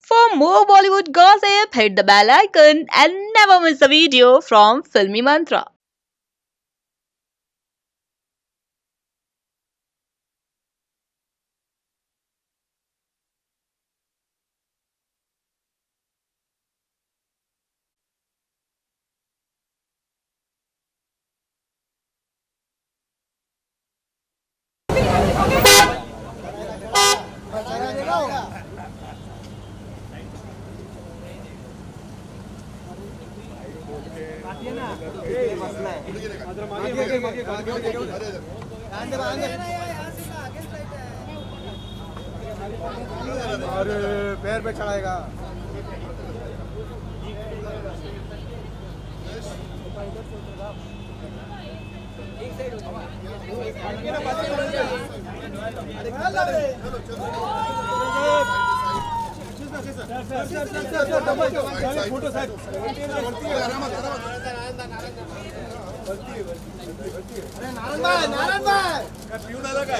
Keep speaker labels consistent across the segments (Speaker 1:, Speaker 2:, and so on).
Speaker 1: For more Bollywood gossip, hit the bell icon and never miss a video from Filmy Mantra.
Speaker 2: और पैर पे चढ़ाएगा। Photo side अरे नारायण भाई क्यों ना लगा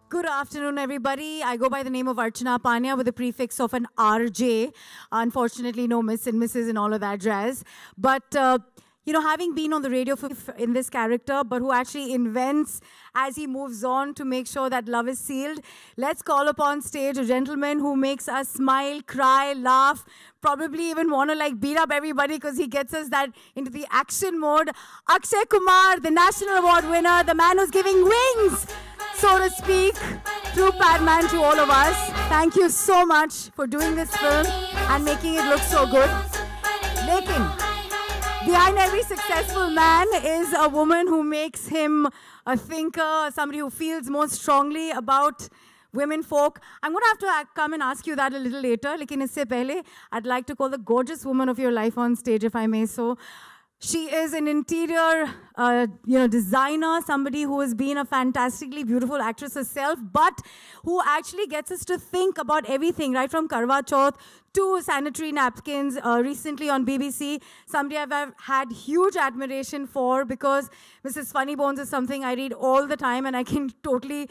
Speaker 3: Good afternoon, everybody. I go by the name of Archana Panya with the prefix of an RJ. Unfortunately, no Miss and Mrs. and all of that jazz. But, having been on the radio in this character, but who actually invents as he moves on to make sure that love is sealed, let's call upon stage a gentleman who makes us smile, cry, laugh, probably even want to beat up everybody because he gets us that into the action mode. Akshay Kumar, the National Award winner, the man who's giving wings, so to speak, through Padman to all of us. Thank you so much for doing this film and making it look so good. Lekin, behind every successful man is a woman who makes him a thinker, somebody who feels more strongly about women folk. I'm going to have to come and ask you that a little later. Lekin isse pehle, I'd like to call the gorgeous woman of your life on stage, if I may so. She is an interior, designer, somebody who has been a fantastically beautiful actress herself, but who actually gets us to think about everything, right from Karwa Chauth to sanitary napkins. Recently on BBC, somebody I've had huge admiration for because Mrs. Funny Bones is something I read all the time and I can totally,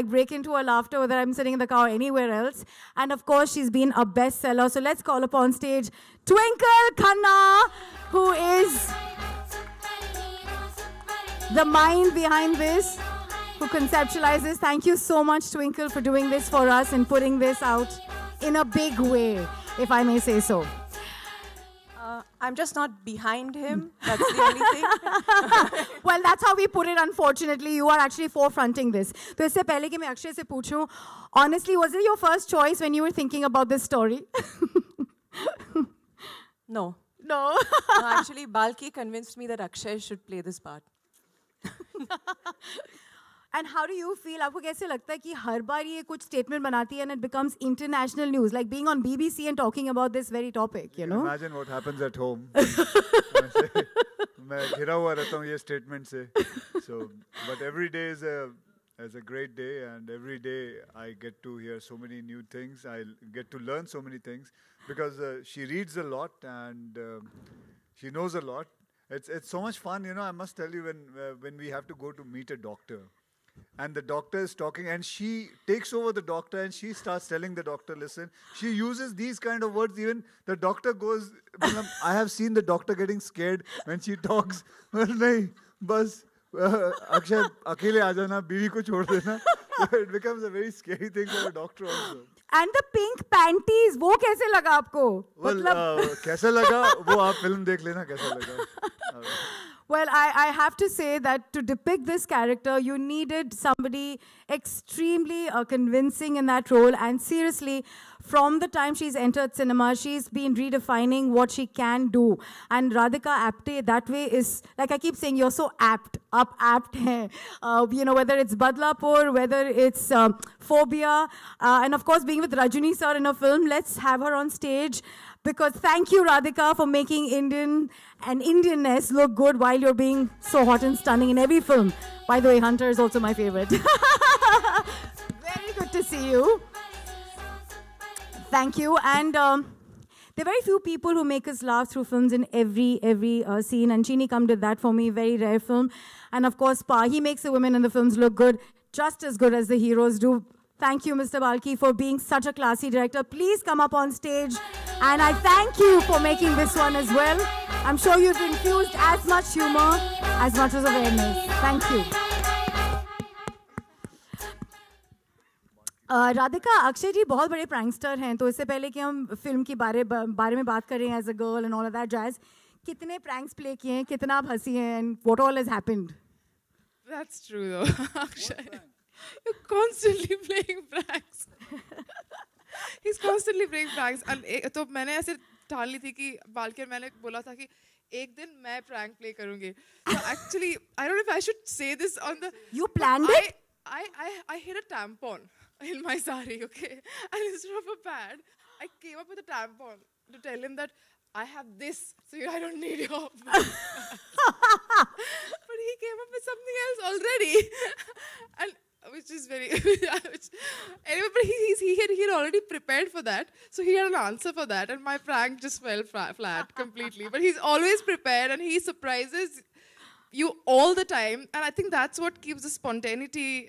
Speaker 3: break into a laughter whether I'm sitting in the car or anywhere else. And of course, she's been a bestseller. So let's call upon stage Twinkle Khanna, who is the mind behind this, who conceptualizes. Thank you so much, Twinkle, for doing this for us and putting this out in a big way, if I may say so.
Speaker 4: I'm just not behind him. That's the only thing.
Speaker 3: Well, that's how we put it, unfortunately. You are actually forefronting this. So, इससे पहले कि मैं अक्षय से पूछूं, honestly, was it your first choice when you were thinking about this story?
Speaker 4: No.
Speaker 3: No.
Speaker 4: No, actually, Balki convinced me that Akshay should play this part.
Speaker 3: And how do you feel? आपको कैसे लगता है कि हर बार ये कुछ statement बनाती है and it becomes international news, like being on BBC and talking about this very topic, you know?
Speaker 2: Imagine what happens at home. मैं घिरा हुआ रहता हूँ ये statement से. So, but every day is a great day, and every day I get to hear so many new things. I get to learn so many things because she reads a lot and she knows a lot. It's so much fun, you know. I must tell you, when we have to go to meet a doctor, and the doctor is talking, and she takes over the doctor, and she starts telling the doctor, listen, she uses these kind of words. Even the doctor goes, I have seen the doctor getting scared when she talks. Well, nahi, bas, Akshay, अकेले आ जाना, बीवी को छोड़ देना. It becomes a very scary thing for a doctor also.
Speaker 3: And the pink panties, वो कैसे लगा आपको?
Speaker 2: Well, कैसा लगा वो आप फिल्म देख लेना कैसा लगा.
Speaker 3: Well, I have to say that to depict this character, you needed somebody extremely convincing in that role. And seriously, from the time she's entered cinema, she's been redefining what she can do. And Radhika Apte, that way is, like I keep saying, you're so apt. Hai. You know, whether it's Badlapur, whether it's Phobia, and of course, being with Rajini sir in a film, let's have her on stage. Because thank you, Radhika, for making Indian and Indianness look good while you're being so hot and stunning in every film. By the way, Hunter is also my favorite. Very good to see you. Thank you. And there are very few people who make us laugh through films in every scene. And Chini Kam did that for me, very rare film. And of course, Pa, he makes the women in the films look good, just as good as the heroes do. Thank you, Mr. Balki, for being such a classy director. Please come up on stage. And I thank you for making this one as well. I'm sure you've infused as much humor, as much as awareness. Thank you. Radhika, Akshay जी बहुत बड़े prankster हैं, तो इससे पहले कि हम film के बारे में बात करें as a girl and all of that jazz, कितने प्रैंक्स प्ले किए हैं, कितना आप हंसी हैं, and what all has happened?
Speaker 5: That's true though, Akshay. You're constantly playing pranks. He's constantly playing pranks. तो मैंने ऐसे ठान ली थी कि बालकर मैंने बोला था कि एक दिन मैं prank play करूँगी. So actually, I don't know if I should say this on the.
Speaker 3: You planned it?
Speaker 5: I hid a tampon in my sari, okay? And instead of a pad, I came up with a tampon to tell him that I have this, so I don't need your. But he came up with something else already, and which is very. Anyway, but he had already prepared for that, so he had an answer for that, and my prank just fell flat completely. But he's always prepared, and he surprises you all the time, and I think that's what keeps the spontaneity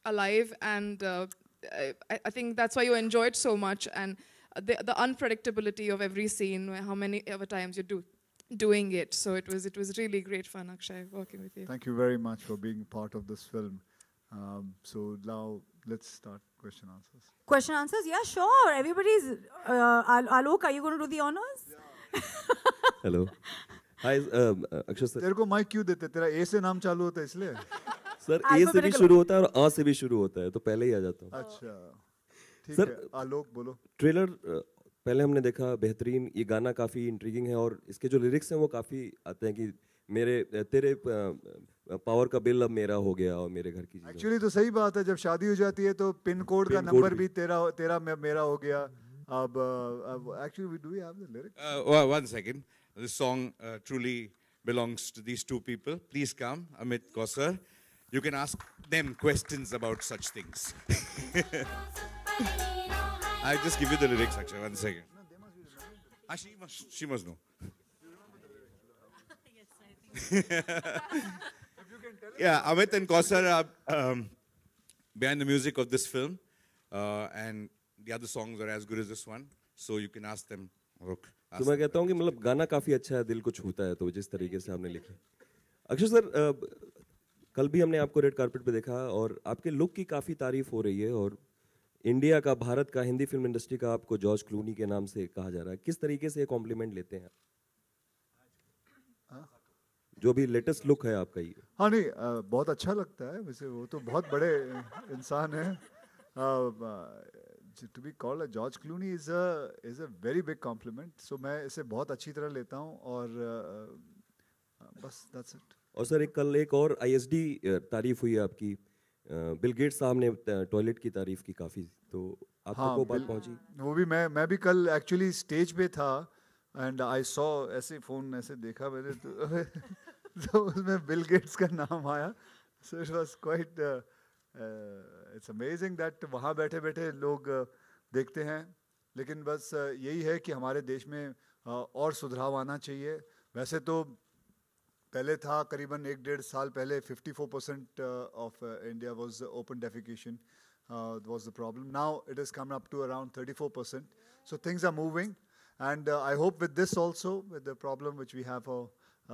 Speaker 5: alive, and I think that's why you enjoy it so much, and the unpredictability of every scene, how many ever times you're doing it. So it was really great fun, Akshay, working with you.
Speaker 2: Thank you very much for being part of this film. So now let's start question answers.
Speaker 3: Question answers? Yeah, sure. Everybody's. Alok, are you going to do the honors?
Speaker 2: Yeah.
Speaker 6: Hello. Hi, Akshay sir.
Speaker 2: तेरे को mic क्यों देते? तेरा A से नाम चालू होता है इसलिए?
Speaker 6: सर A से भी शुरू होता है और A से भी शुरू होता है, तो पहले ही आ जाता हूँ.
Speaker 2: अच्छा. ठीक
Speaker 6: सर,
Speaker 2: है. आलोक बोलो.
Speaker 6: ट्रेलर पहले हमने देखा, बेहतरीन. ये गाना काफी इंट्रिगिंग है और इसके जो लिरिक्स हैं वो काफी आते हैं कि तेरे पावर का बिल अब मेरा हो गया और मेरे घर की चीज़ें.
Speaker 2: एक्चुअली तो सही बात है, जब शादी हो जाती है तो पिन कोड का नंबर भी तेरा मेरा हो गया. अब actually do we have the lyrics?
Speaker 7: 1 second. This song truly belongs to these two people. Please come, Amit Kausar. You can ask them questions about such things. I'll just give you the lyrics, actually. 1 second.
Speaker 2: No, they must be remembered.
Speaker 7: She must know. Yeah, Amit and Kausar are behind the music of this film, and the other songs are as good as this one. So you can ask them.
Speaker 6: तो मैं कहता हूँ कि मतलब गाना काफी अच्छा है, दिल को छूता है, तो जिस तरीके से आपने लिखा. अक्षय सर, कल भी हमने आपको रेड कार्पेट पे देखा और आपके लुक की काफी तारीफ हो रही है और इंडिया का, भारत का, हिंदी फिल्म इंडस्ट्री का आपको जॉर्ज क्लूनी के नाम से कहा जा रहा है. किस तरीके से ये कॉम्प्लीमेंट लेते हैं? जो भी लेटेस्ट लुक है आपका ये.
Speaker 2: हाँ नहीं, बहुत अच्छा लगता है वैसे. वो तो बहुत बड़े इंसान है. To be called a George Clooney is a very big compliment. So मैं इसे बहुत अच्छी तरह लेता हूँ और बस that's it.
Speaker 6: और सर कल एक और ISD तारीफ हुई आपकी, बिल गेट्स साहब ने टॉयलेट की तारीफ की काफ़ी, तो आपको वो बात पहुंची?
Speaker 2: वो भी मैं भी कल एक्चुअली स्टेज पे था एंड आई सॉ ऐसे फ़ोन ऐसे देखा मैंने तो उसमें बिल गेट्स का नाम आया. So it was quite it's amazing that वहाँ बैठे बैठे लोग देखते हैं. लेकिन बस यही है कि हमारे देश में और सुधार आना चाहिए. वैसे तो पहले था करीबन 1-1.5 साल पहले 54% of India was open defecation was the problem. Now it has come up to around 34%. So things are moving, and I hope with this also, with the problem which we have of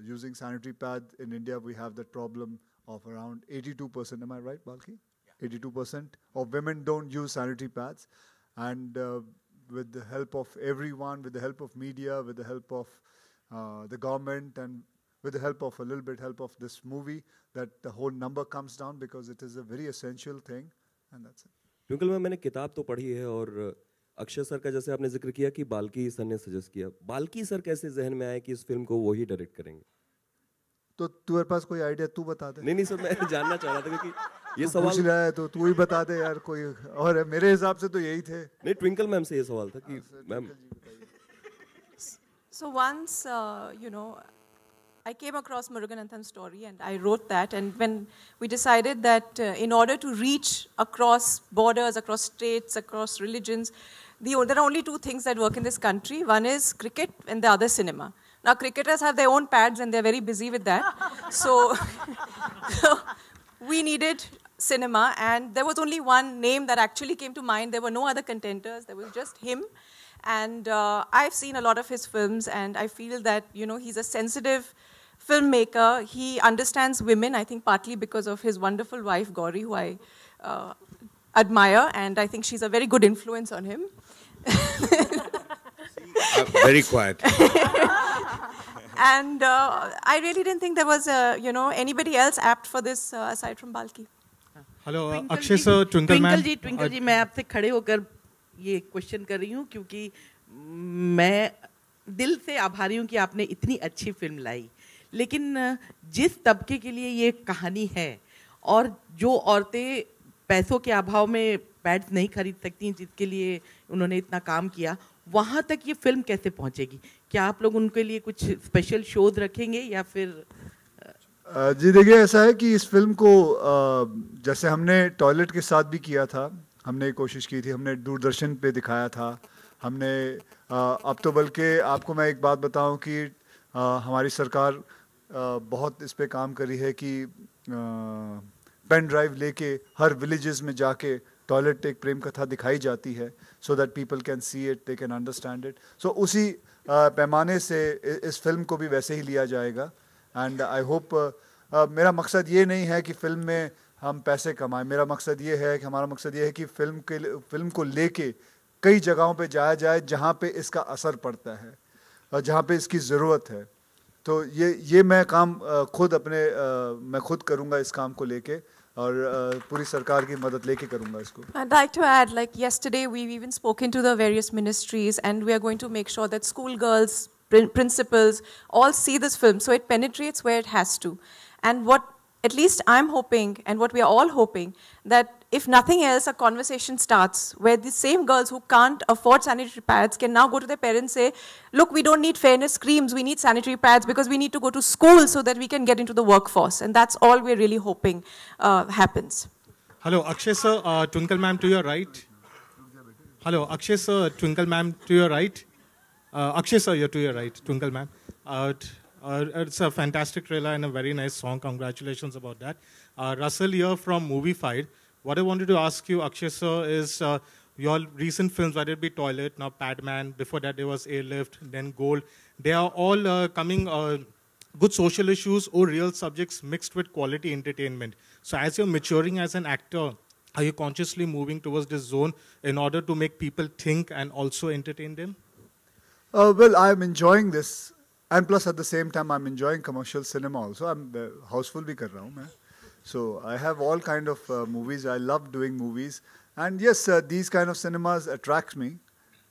Speaker 2: using sanitary pad in India, we have that problem of around 82%. Am I right, Balki? Yeah. 82% of women don't use sanitary pads, and with the help of everyone, with the help of media, with the help of the government, and with the help of a little bit help of this movie, that the whole number comes down, because it is a very essential thing, and that's it.
Speaker 6: Twinkle ma'am, मैंने किताब तो पढ़ी है, और Akshay sir का जैसे आपने जिक्र किया कि बाल्की सर ने सजेस्ट किया, बाल्की सर कैसे जहन में आया कि इस फिल्म को वो ही डायरेक्ट करेंगे?
Speaker 2: तो तुम्हारे पास कोई आइडिया, तू बता दे.
Speaker 6: नहीं सर, मैं जानना चाह रहा था क्योंकि ये सवाल
Speaker 2: पूछ रहा है तो तू ही बता दे यार. कोई और है, मेरे हिसाब से तो यही थे.
Speaker 6: नहीं, ट्विंकल मैम से ये सवाल था कि ma'am.
Speaker 4: So once, I came across Muruganathan's story and I wrote that. And when we decided that in order to reach across borders, across states, across religions, there are only two things that work in this country. One is cricket and the other cinema. Now, cricketers have their own pads and they're very busy with that. So we needed cinema, and there was only one name that actually came to mind. There were no other contenders. There was just him. And I've seen a lot of his films, and I feel that, he's a sensitive filmmaker. He understands women, I think partly because of his wonderful wife, Gauri, who I admire, and I think she's a very good influence on him.
Speaker 7: Very quiet.
Speaker 4: And I really didn't think there was, anybody else apt for this aside from Balki.
Speaker 8: Hello Akshay sir,
Speaker 9: Twinkle ji, मैं आपसे खड़े होकर ये question कर रही हूँ क्योंकि मैं दिल से आभारी हूँ कि आपने इतनी अच्छी फिल्म लाई, लेकिन जिस तबके के लिए ये कहानी है और जो औरतें पैसों के अभाव में पैड्स नहीं खरीद सकती, जिसके लिए उन्होंने इतना काम किया, वहाँ तक ये फिल्म कैसे पहुँचेगी? क्या आप लोग उनके लिए कुछ स्पेशल शोज रखेंगे या फिर?
Speaker 2: जी देखिए, ऐसा है कि इस फिल्म को जैसे हमने टॉयलेट के साथ भी किया था, हमने कोशिश की थी, हमने दूरदर्शन पे दिखाया था, हमने अब तो बल्कि आपको मैं एक बात बताऊं कि हमारी सरकार बहुत इस पे काम करी है कि पेन ड्राइव लेके हर विलेजेस में जाके टॉयलेट एक प्रेम कथा दिखाई जाती है, so that people can see it, they can understand it. So उसी पैमाने से इस फिल्म को भी वैसे ही लिया जाएगा. एंड आई होप, मेरा मकसद ये नहीं है कि फिल्म में हम पैसे कमाएं. मेरा मकसद ये है कि हमारा मकसद ये है कि फिल्म को लेके कई जगहों पे जाया जाए जहाँ पे इसका असर पड़ता है और जहाँ पे इसकी ज़रूरत है. तो ये मैं काम मैं खुद करूँगा इस काम को लेके, और पूरी सरकार की मदद लेके करूँगा इसको.
Speaker 4: I'd like to add, like yesterday we've even spoken to the various ministries, and we are going to make sure that schoolgirls, principals all see this film so it penetrates where it has to. And what at least I'm hoping, and what we are all hoping, that if nothing else, a conversation starts where the same girls who can't afford sanitary pads can now go to their parents and say, look, we don't need fairness screams, we need sanitary pads because we need to go to school so that we can get into the workforce. And that's all we're really hoping happens.
Speaker 8: Hello, Akshay sir, Twinkle ma'am to your right. Hello, Akshay sir, Twinkle ma'am to your right. Akshay sir, you're to your right, Twinkle ma'am. It's a fantastic trailer and a very nice song. Congratulations about that. Russell here from Moviefied. What I wanted to ask you, Akshay sir, is your recent films, whether it be Toilet, now Padman, before that there was Airlift, then Gold. They are all coming good social issues or real subjects mixed with quality entertainment. So as you're maturing as an actor, are you consciously moving towards this zone in order to make people think and also entertain them?
Speaker 2: Well, I'm enjoying this. And plus, at the same time, I'm enjoying commercial cinema also. I'm houseful bhi kar raha hu main. So I have all kind of movies. I love doing movies. And yes, these kind of cinemas attract me.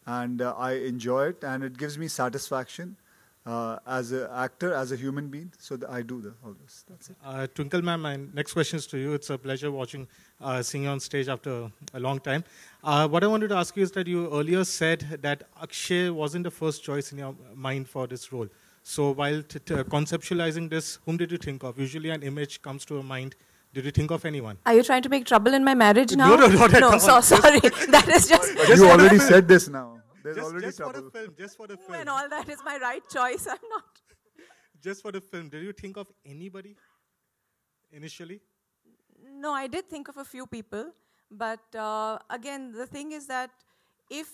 Speaker 2: And I enjoy it. And it gives me satisfaction. as an actor, as a human being. So I do all this. That's it.
Speaker 8: Twinkle ma'am, my next question is to you. It's a pleasure seeing you on stage after a long time. What I wanted to ask you is that you earlier said that Akshay wasn't the first choice in your mind for this role. So while conceptualizing this, whom did you think of? Usually an image comes to a mind. Did you think of anyone?
Speaker 4: Are you trying to make trouble in my marriage now?
Speaker 8: No, not at all.
Speaker 4: Sorry. That is just...
Speaker 2: You already said this now. There's already
Speaker 8: just
Speaker 2: trouble.
Speaker 8: Just for the film.
Speaker 4: And all that is my right choice. I'm not.
Speaker 8: Just for the film, did you think of anybody initially?
Speaker 4: No, I did think of a few people. But again, the thing is that if,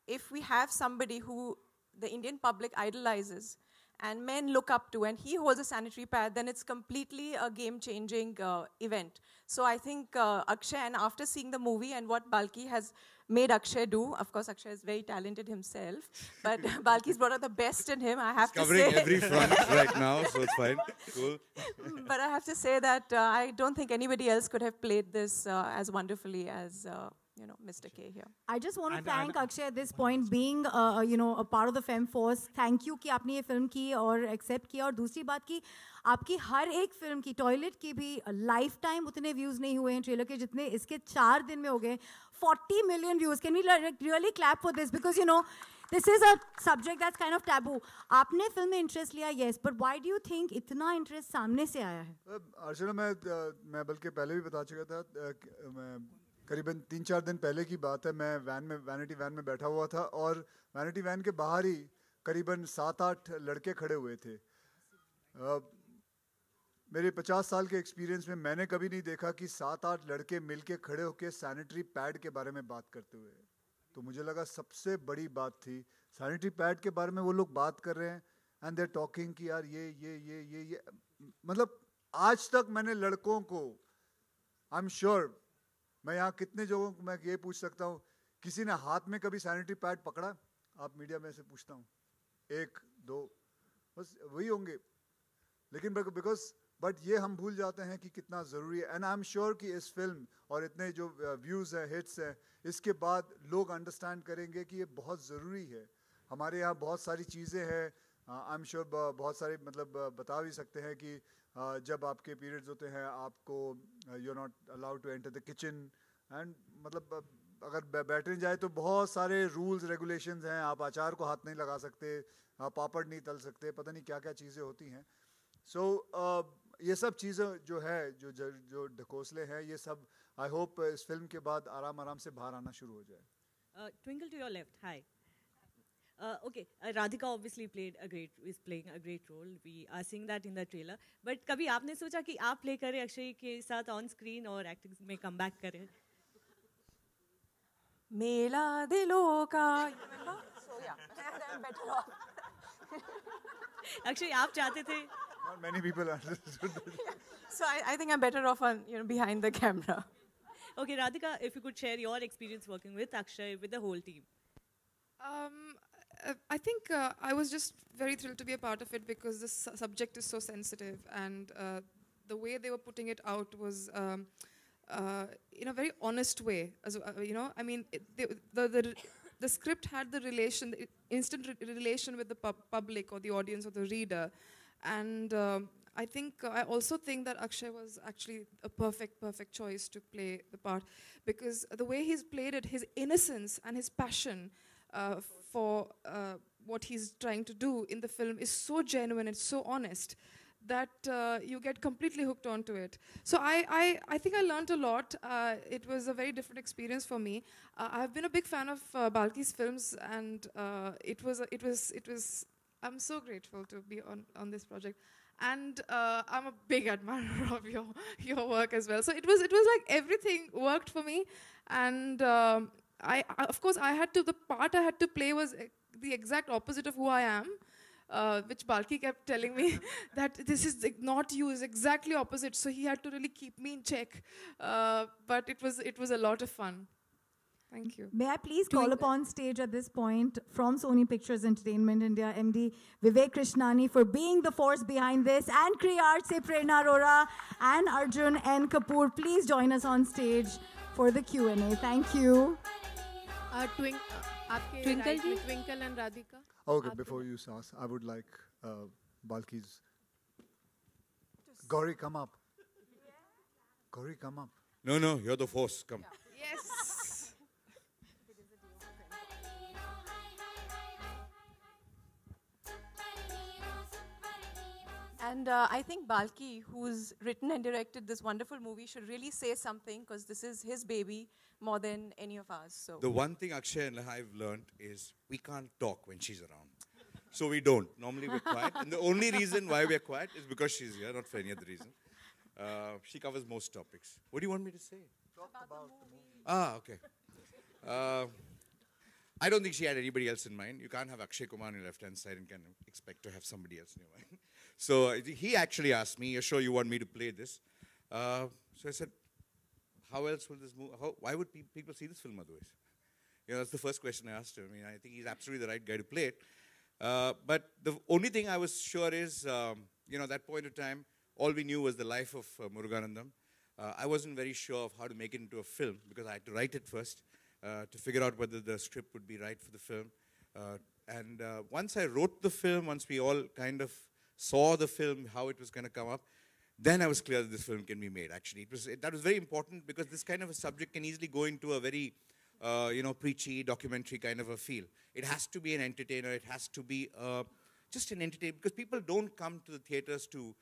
Speaker 4: if we have somebody who the Indian public idolizes and men look up to, and he holds a sanitary pad, then it's completely a game-changing event. So I think Akshay, and after seeing the movie and what Balki has made Akshay do, of course Akshay is very talented himself, but Balki's brought out the best in him, I have to say.
Speaker 7: Covering every front right now, so it's fine. Cool.
Speaker 4: But I have to say that I don't think anybody else could have played this as wonderfully as Mr. K here.
Speaker 3: I just want to thank Akshay at this point, being a part of the Fem Force. Thank you कि आपने ये film की और accept किया. और दूसरी बात की आपकी हर एक फिल्म की टॉयलेट की भी लाइफ टाइम उतने व्यूज नहीं हुए हैं ट्रेलर के जितने इसके 4 दिन में हो गए. 40 million views. Can we really clap for this? Because this is a subject that's kind of taboo. आपने फिल्म में इंटरेस्ट लिया, yes, but why do you think इतना इंटरेस्ट सामने से आया है?
Speaker 2: अर्चना, मैं बल्कि पहले भी बता चुका था. करीबन 3-4 दिन पहले की बात है. मैं वैनिटी वैन में बैठा हुआ था और वैनिटी वैन के बाहर ही करीबन 7-8 लड़के खड़े हुए थे. मेरे 50 साल के एक्सपीरियंस में मैंने कभी नहीं देखा कि 7-8 लड़के मिलके खड़े होकर सैनिटरी पैड के बारे में बात करते हुए. तो मुझे लगा सबसे बड़ी बात थी सैनिटरी पैड के बारे में वो लोग बात कर रहे हैं एंड दे टॉकिंग कि यार ये मतलब आज तक मैंने लड़कों को, आई एम श्योर, मैं यहाँ कितने लोगों को मैं ये पूछ सकता हूँ, किसी ने हाथ में कभी सैनिटरी पैड पकड़ा? आप मीडिया में से पूछता हूँ, 1-2 बस वही होंगे. लेकिन बट ये हम भूल जाते हैं कि कितना ज़रूरी है. एंड आई एम श्योर कि इस फिल्म और इतने जो व्यूज़ हैं, हिट्स हैं, इसके बाद लोग अंडरस्टैंड करेंगे कि ये बहुत ज़रूरी है. हमारे यहाँ बहुत सारी चीज़ें हैं, आई एम श्योर बहुत सारे मतलब बता भी सकते हैं कि जब आपके पीरियड्स होते हैं आपको you are not allowed to enter the kitchen and मतलब अगर बैठने जाए तो बहुत सारे रूल्स रेगुलेशंस हैं. आप अचार को हाथ नहीं लगा सकते, आप पापड़ नहीं तल सकते, पता नहीं क्या क्या चीज़ें होती हैं. सो ये सब चीज़ें जो है जो ढकोसले हैं, ये सब आई होप इस फिल्म के बाद आराम से बाहर आना शुरू हो जाए.
Speaker 10: Twinkle to your left, hi. Okay, Radhika obviously is playing a great role. We are seeing that in the trailer. But कभी आपने सोचा कि आप play करें अक्षय के साथ on screen और acting में come back करें?
Speaker 4: मेला दिलों का. So yeah, I'm better off.
Speaker 10: Akshay आप चाहते थे?
Speaker 2: Not many people understood this.
Speaker 4: So I think I'm better off on behind the camera.
Speaker 10: Okay, Radhika, if you could share your experience working with Akshay, with the whole team.
Speaker 5: I think I was just very thrilled to be a part of it because the subject is so sensitive, and the way they were putting it out was in a very honest way. As I mean, the script had the instant relation with the public or the audience or the reader, and I also think that Akshay was actually a perfect choice to play the part, because the way he's played it, his innocence and his passion for what he's trying to do in the film is so genuine and so honest that you get completely hooked onto it. So I think I learned a lot. It was a very different experience for me. I've been a big fan of Balki's films, and I'm so grateful to be on this project. And I'm a big admirer of your work as well. So it was like everything worked for me, and of course the part I had to play was the exact opposite of who I am, which Balki kept telling me that this is not you, is exactly opposite. So he had to really keep me in check. But it was a lot of fun. Thank you.
Speaker 3: May I please call upon stage at this point from Sony Pictures Entertainment India, MD Vivek Krishnani, for being the force behind this, and Kriyart se Prerna Arora and Arjun N. Kapoor. Please join us on stage for the Q&A. Thank you.
Speaker 5: आपके
Speaker 10: Twinkle ji?
Speaker 5: Twinkle and Radhika.
Speaker 2: Okay, before you ask, I would like Balki's. Gauri, come up. Gauri, come up.
Speaker 7: No, no, you're the force. Come.
Speaker 5: Yes.
Speaker 4: And I think Balki, who's written and directed this wonderful movie, should really say something because this is his baby more than any of ours. So.
Speaker 7: The one thing Akshay and I've learned is we can't talk when she's around. So we don't. Normally we're quiet. And the only reason why we're quiet is because she's here, not for any other reason. She covers most topics. What do you want me to say?
Speaker 2: Talk about the movie.
Speaker 7: Ah, okay. I don't think she had anybody else in mind. You can't have Akshay Kumar on your left-hand side and can expect to have somebody else in your mind. So he actually asked me, "You're sure you want me to play this?" So I said, "How else will this move? Why would people see this film otherwise?" You know, that's the first question I asked him. I mean, I think he's absolutely the right guy to play it. But the only thing I was sure is, you know, that point of time, all we knew was the life of Muruganandam. I wasn't very sure of how to make it into a film because I had to write it first to figure out whether the script would be right for the film. And once I wrote the film, once we all kind of saw the film, how it was going to come up, then I was clear that this film can be made, actually. That was very important because this kind of a subject can easily go into a very, you know, preachy, documentary kind of a feel. It has to be an entertainer. It has to be just an entertainer because people don't come to the theaters to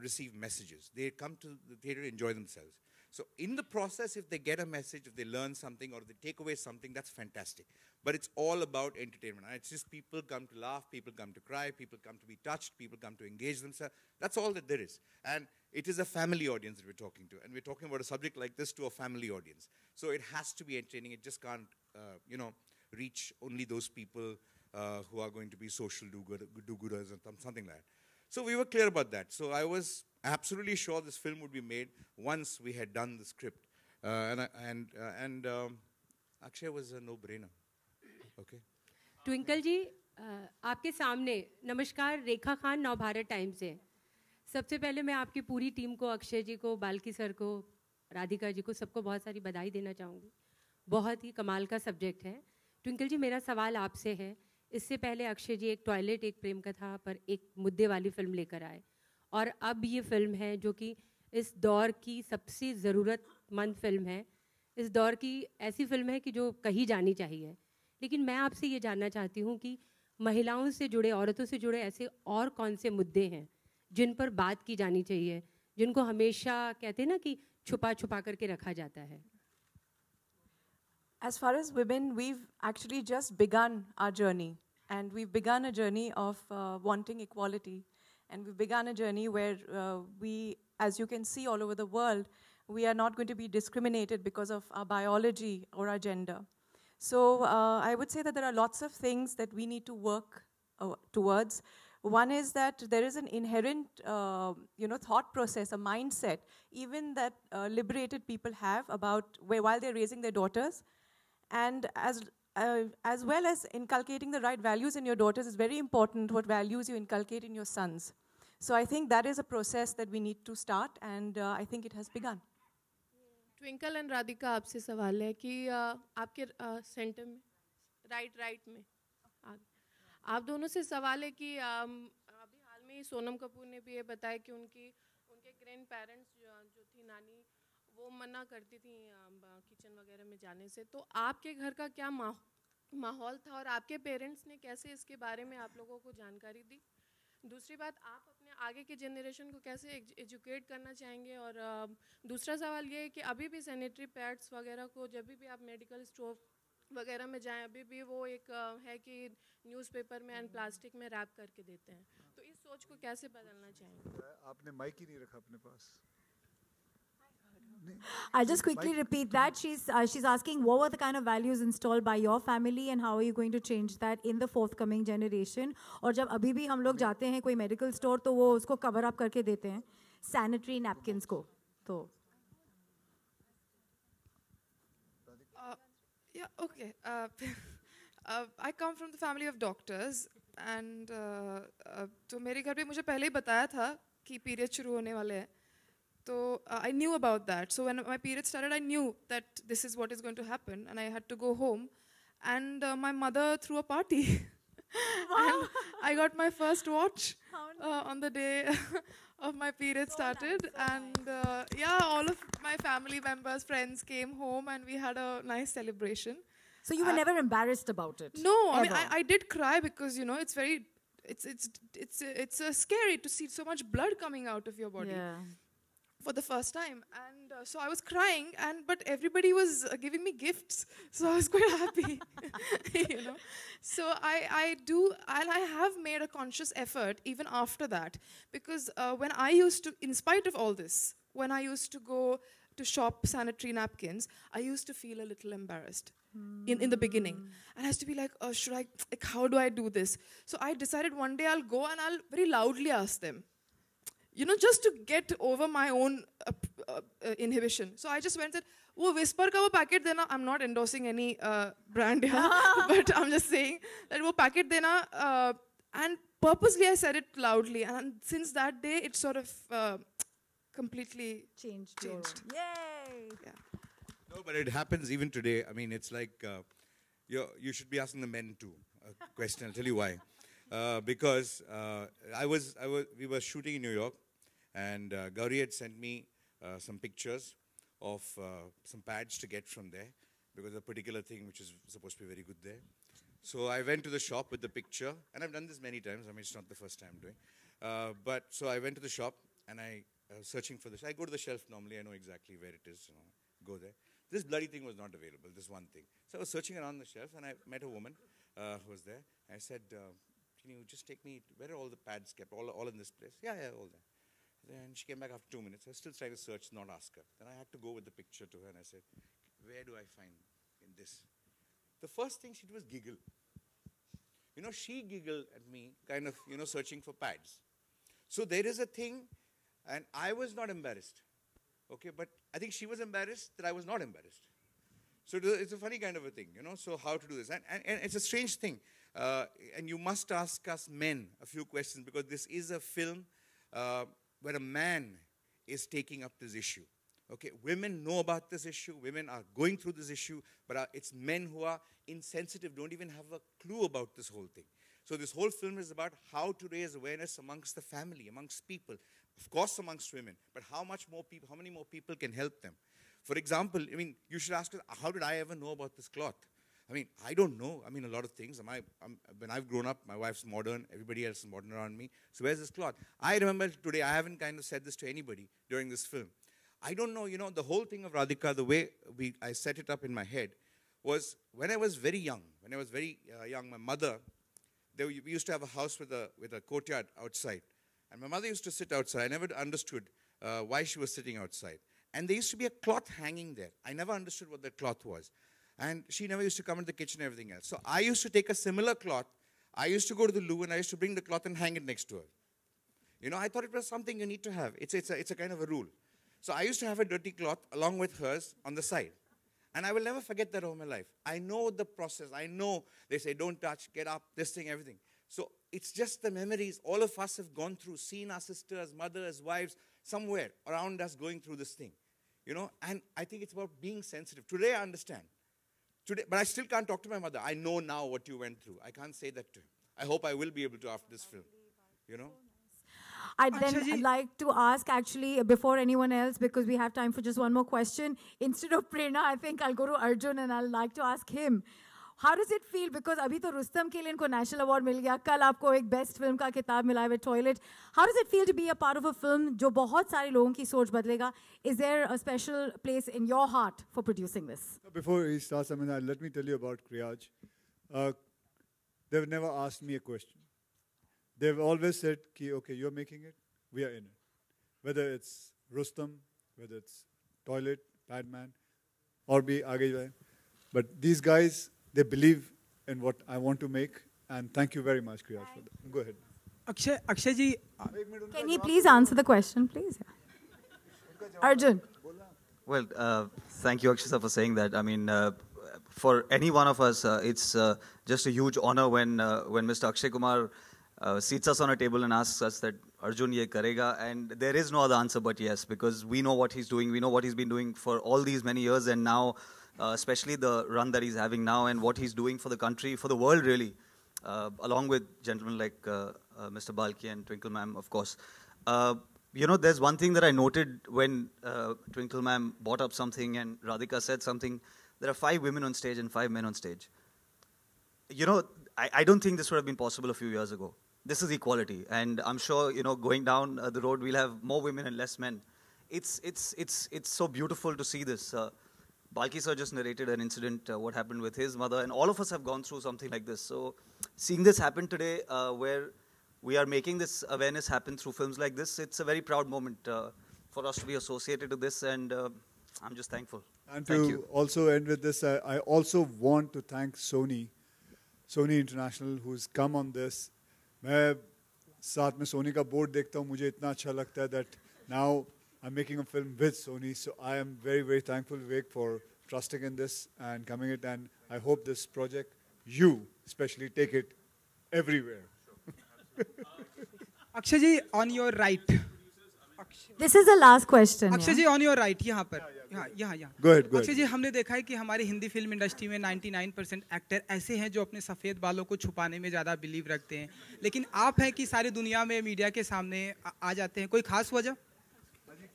Speaker 7: receive messages. They come to the theater to enjoy themselves. So in the process, if they get a message, if they learn something or they take away something, that's fantastic. But it's all about entertainment. It's just people come to laugh, people come to cry, people come to be touched, people come to engage themselves. That's all that there is. And it is a family audience that we're talking to. And we're talking about a subject like this to a family audience. So it has to be entertaining. It just can't, you know, reach only those people who are going to be social do-gooders or something like that. So we were clear about that. So I was absolutely sure this film would be made once we had done the script. And Akshay was a no-brainer. Okay.
Speaker 11: Twinkle ji, आपके सामने नमस्कार, रेखा Khan, Navbharat times से। सबसे पहले मैं आपकी पूरी team को, अक्षय जी को, बाल्की सर को, राधिका जी को, सबको बहुत सारी बधाई देना चाहूँगी। बहुत ही कमाल का सब्जेक्ट है। ट्विंकल जी, मेरा सवाल आपसे है, इससे पहले अक्षय जी एक टॉयलेट एक प्रेम कथा पर एक मुद्दे वाली फिल्म लेकर आए और अब ये फिल्म है जो कि इस दौर की सबसे ज़रूरतमंद फिल्म है। इस दौर की ऐसी फिल्म है कि जो कही जानी चाहिए। लेकिन मैं आपसे ये जानना चाहती हूँ कि महिलाओं से जुड़े, औरतों से जुड़े ऐसे और कौन से मुद्दे हैं जिन पर बात की जानी चाहिए, जिनको हमेशा कहते हैं ना कि छुपा छुपा करके रखा जाता है।
Speaker 4: As far as women, we've actually just begun our journey. And we've begun a journey of wanting equality. And we've begun a journey where we, as you can see all over the world, we are not going to be discriminated because of our biology or our gender. So I would say that there are lots of things that we need to work towards. One is that there is an inherent, thought process, a mindset, even that liberated people have about while they're raising their daughters. And as well as inculcating the right values in your daughters is very important, what values you inculcate in your sons. So I think that is a process that we need to start, and I think it has begun.
Speaker 5: Twinkle and Radhika, आपसे सवाल है कि आपके centre में right में आप दोनों से सवाल है कि अभी हाल में ही सोनम कपूर ने भी ये बताया कि उनके ग्रैंड पेरेंट्स जो थी नानी, वो मना करती थी किचन वगैरह में जाने से। तो आपके घर का क्या माहौल था और आपके पेरेंट्स ने कैसे इसके बारे में आप लोगों को जानकारी दी? दूसरी बात, आप अपने आगे के जनरेशन को कैसे एजुकेट करना चाहेंगे? और दूसरा सवाल ये है कि अभी भी सैनिटरी पैड्स वगैरह को जब भी आप मेडिकल स्टोर वगैरह में जाएं, अभी भी वो एक है कि न्यूज़पेपर में एंड प्लास्टिक में रैप करके देते हैं। तो इस सोच को कैसे बदलना चाहेंगे?
Speaker 2: आपने माइक ही नहीं रखा अपने पास।
Speaker 3: I'll just quickly repeat that. She's asking what were the kind of values installed by your family and how are you going to change that in the forthcoming generation? और जब अभी भी हम लोग जाते हैं कोई मेडिकल स्टोर तो वो उसको कवर अप करके देते हैं सैनिटरी नैपकिन्स को। तो
Speaker 5: Yeah, okay. I come from the family of doctors and तो मेरे घर पे मुझे पहले ही बताया था कि पीरियड शुरू होने वाले हैं। So I knew about that. So when my period started, I knew that this is what is going to happen, and I had to go home. and my mother threw a party. And I got my first watch on the day of my period started. And yeah, all of my family members, friends came home and we had a nice celebration.
Speaker 3: So you were never embarrassed about it?
Speaker 5: No, I mean,
Speaker 3: ever?
Speaker 5: I did cry because, you know, it's very, it's scary to see so much blood coming out of your body.
Speaker 3: Yeah.
Speaker 5: For the first time, and so I was crying, but everybody was giving me gifts, so I was quite happy, you know. So I have made a conscious effort even after that, because when I used to, in spite of all this, when I used to go to shop sanitary napkins, I used to feel a little embarrassed in the beginning, and I used to be like, should I, like, how do I do this? So I decided one day I'll go and I'll very loudly ask them. You know, just to get over my own inhibition. So I just went and said, "वो Whisper का वो packet देना." I'm not endorsing any brand here, but I'm just saying that वो packet देना. And purposely I said it loudly. And since that day, it sort of completely changed.
Speaker 3: Yay!
Speaker 5: Yeah.
Speaker 7: No, but it happens even today. I mean, it's like you should be asking the men too a question. I'll tell you why. Because we were shooting in New York, and Gauri had sent me some pictures of some pads to get from there, because a particular thing which is supposed to be very good there. So I went to the shop with the picture, and I've done this many times. I mean, it's not the first time I'm doing. But so I went to the shop, and I was searching for this. I go to the shelf normally. I know exactly where it is. You know, go there. This bloody thing was not available, this one thing. So I was searching around the shelf, and I met a woman who was there. I said, can you just take me, where are all the pads kept, all in this place? Yeah, all there. Then she came back after 2 minutes. I was still trying to search, not ask her. Then I had to go with the picture to her, and I said, where do I find in this? The first thing she did was giggle. You know, she giggled at me, kind of, you know, searching for pads. So there is a thing, and I was not embarrassed. Okay, but I think she was embarrassed that I was not embarrassed. So it's a funny kind of a thing, you know, so how to do this. And it's a strange thing. And you must ask us men a few questions, because this is a film where a man is taking up this issue. Okay, women know about this issue. Women are going through this issue, but it's men who are insensitive, don't even have a clue about this whole thing. So this whole film is about how to raise awareness amongst the family, amongst people, of course amongst women, but how many more people can help them. For example, I mean, you should ask, how did I ever know about this cloth? I mean, I don't know. I mean, a lot of things. When I've grown up, my wife's modern, everybody else is modern around me. So where's this cloth? I remember today, I haven't kind of said this to anybody during this film. I don't know, you know, the whole thing of Radhika, the way I set it up in my head was when I was very young. When I was very young, my mother, we used to have a house with a courtyard outside. And my mother used to sit outside. I never understood why she was sitting outside. And there used to be a cloth hanging there. I never understood what that cloth was. And she never used to come into the kitchen and everything else. So I used to take a similar cloth. I used to go to the loo and I used to bring the cloth and hang it next to her. You know, I thought it was something you need to have. It's a kind of a rule. So I used to have a dirty cloth along with hers on the side. And I will never forget that all my life. I know the process. I know they say, don't touch, get up, this thing, everything. So it's just the memories all of us have gone through, seen our sisters, mothers, wives, somewhere around us going through this thing. You know, and I think it's about being sensitive. Today I understand. Today, but I still can't talk to my mother. I know now what you went through. I can't say that to him. I hope I will be able to after this film. You know?
Speaker 3: I'd then like to ask, actually, before anyone else, because we have time for just one more question. Instead of Prerna, I think I'll go to Arjun and I'll like to ask him. How does it feel? Because abhi to Rustam ke liye inko national award mil gaya. Kal aapko ek best film ka kitab mila hai with Toilet. How does it feel to be a part of a film jo bahut sare logon ki soch badlega? Is there a special place in your heart for producing this?
Speaker 2: Before he starts, I mean, let me tell you about Kriyaj. They've never asked me a question. They've always said, okay, you're making it, we are in it. Whether it's Rustam, whether it's Toilet, Padman, or be aage jaye. But these guys, they believe in what I want to make, and thank you very much, Kriyaj, for that. Go ahead.
Speaker 12: Akshay ji,
Speaker 3: can you please answer the question, please? Arjun.
Speaker 13: Well, thank you, Akshay, for saying that. I mean, for any one of us, it's just a huge honor when Mr. Akshay Kumar seats us on a table and asks us that Arjun ye karega, and there is no other answer but yes, because we know what he's doing, we know what he's been doing for all these many years, and now especially the run that he's having now and what he's doing for the country, for the world really, along with gentlemen like Mr. Balki and Twinkle Ma'am, of course. You know, there's one thing that I noted when Twinkle Ma'am brought up something and Radhika said something. There are 5 women on stage and 5 men on stage. You know, I don't think this would have been possible a few years ago. This is equality. And I'm sure, you know, going down the road, we'll have more women and less men. It's so beautiful to see this. Balki sir just narrated an incident, what happened with his mother, and all of us have gone through something like this. So seeing this happen today, where we are making this awareness happen through films like this, it's a very proud moment for us to be associated with this, and I'm just thankful.
Speaker 2: And
Speaker 13: Thank
Speaker 2: to
Speaker 13: you.
Speaker 2: also end with this, I also want to thank Sony International, who's come on this. मैं साथ में सोनी का board देखता हूँ, मुझे इतना अच्छा लगता है that now I'm making a film with Sony, so I am very, very thankful, Vivek, for trusting in this and coming it, and I hope this project, you especially, take it everywhere.
Speaker 12: Akshay ji, on your right.
Speaker 3: This is the last question.
Speaker 12: Akshay ji, on your right, यहाँ पर, यहाँ.
Speaker 2: Go ahead.
Speaker 12: Akshay जी, हमने देखा है कि हमारी Hindi film industry में 99% actor ऐसे हैं जो अपने सफ़ेद बालों को छुपाने में ज़्यादा बिलीव रखते हैं, लेकिन आप हैं कि सारी दुनिया में मीडिया के सामने आ जाते हैं. कोई खास वजह?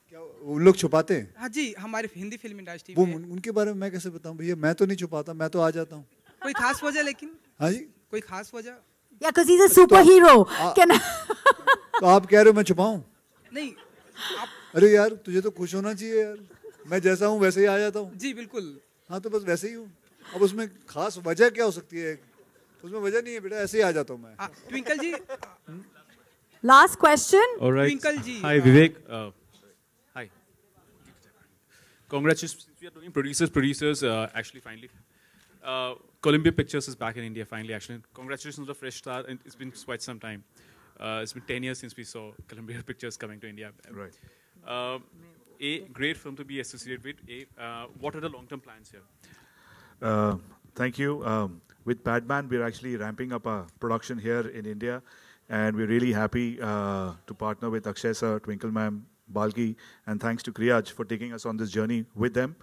Speaker 2: क्या वो लोग छुपाते हैं?
Speaker 12: हाँ जी, हमारी हिंदी फिल्म इंडस्ट्री
Speaker 2: वो
Speaker 12: में.
Speaker 2: उनके बारे में मैं कैसे बताऊं भैया, मैं तो नहीं छुपाता, मैं तो आ जाता हूँ.
Speaker 12: कोई खास वजह? लेकिन
Speaker 2: हाँ जी,
Speaker 12: कोई खास वजह?
Speaker 3: Yeah, because he's a superhero. Can I?
Speaker 2: तो आप कह रहे हो मैं छुपाऊं?
Speaker 12: नहीं.
Speaker 2: अरे यार, तुझे तो खुश होना चाहिए यार. मैं जैसा हूँ वैसे ही आ जाता हूँ.
Speaker 12: जी बिल्कुल.
Speaker 2: हाँ तो बस वैसे ही हूँ. अब उसमें खास वजह क्या हो सकती है? उसमें वजह नहीं है बेटा, ऐसे ही आ जाता हूँ मैं.
Speaker 12: Twinkle ji.
Speaker 3: Last question.
Speaker 14: All right.
Speaker 12: Twinkle ji.
Speaker 14: Hi Vivek. Hi. Congratulations. We are doing producers. Actually, finally, Columbia Pictures is back in India. Finally, actually, congratulations on the fresh start. And it's been quite some time. It's been 10 years since we saw Columbia Pictures coming to India.
Speaker 2: Right.
Speaker 14: A great film to be associated with. What are the long-term plans here?
Speaker 15: Thank you. With Padman, we're actually ramping up our production here in India, and we're really happy to partner with Akshay sir, Twinkle ma'am, Balki, and thanks to Kriyaj for taking us on this journey with them.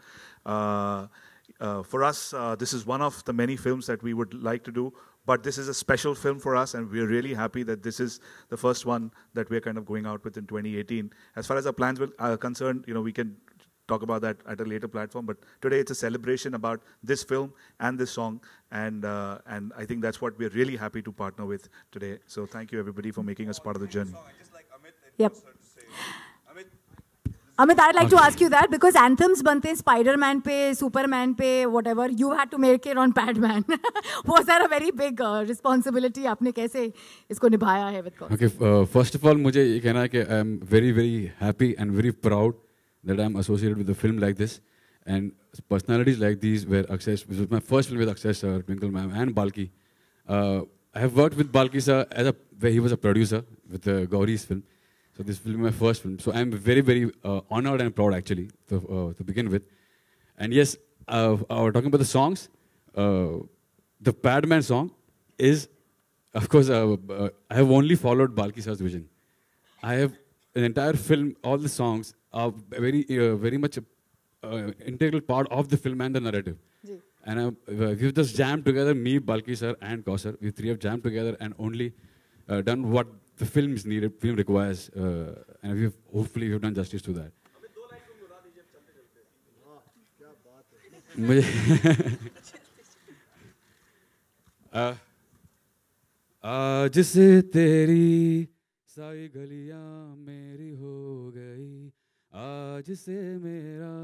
Speaker 15: For us, this is one of the many films that we would like to do, but this is a special film for us, and we're really happy that this is the first one that we're kind of going out with in 2018. As far as our plans are concerned, you know, we can talk about that at a later platform, but today it's a celebration about this film and this song, and I think that's what we're really happy to partner with today. So thank you everybody for making us part of the journey.
Speaker 3: Yep. Amit, I'd like to ask you that because anthems bante Spider-Man pe, Superman pe, whatever. You had to make it on Padman. Was that a very big responsibility? आपने कैसे इसको निभाया है with
Speaker 16: Okay, first of all, मुझे ये कहना है कि I'm very, very happy and very proud that I'm associated with a film like this, and personalities like these. Where Akshay, this was my first film with Akshay sir, Twinkle ma'am, and Balki. I have worked with Balki sir where he was a producer with Gauri's film. So this will be my first film. So I'm very, very honored and proud actually to begin with. And yes, talking about the songs, the Padman song is, of course, I have only followed Balki sir's vision. I have an entire film, all the songs are very much integral part of the film and the narrative. And we've just jammed together, me, Balki sir and Kausar. We three have jammed together and only done what the film is needed, film requires, and hopefully we've done justice to that. आज से तेरी सारी गलियां मेरी हो गई, आज से मेरा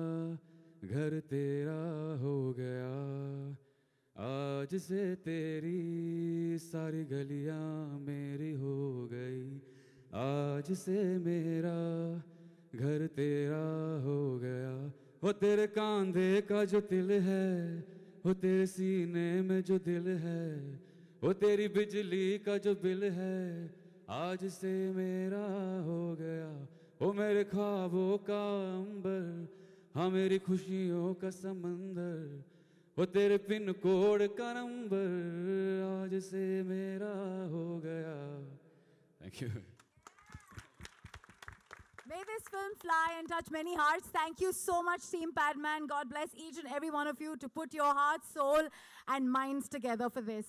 Speaker 16: घर तेरा हो गया, आज से तेरी सारी गलियां मेरी हो गई, आज से मेरा घर तेरा हो गया। हो तेरे कांधे का जो तिल है, हो तेरे सीने में जो दिल है, हो तेरी बिजली का जो बिल है, आज से मेरा हो गया। हो मेरे ख्वाबों का अंबर, हाँ मेरी खुशियों का समंदर, वो तेरे पिन कोड का नंबर, आज से मेरा हो गया। Thank you.
Speaker 3: May this film fly and touch many hearts. Thank you so much, Team Padman. God bless each and every one of you to put your heart, soul, and minds together for this.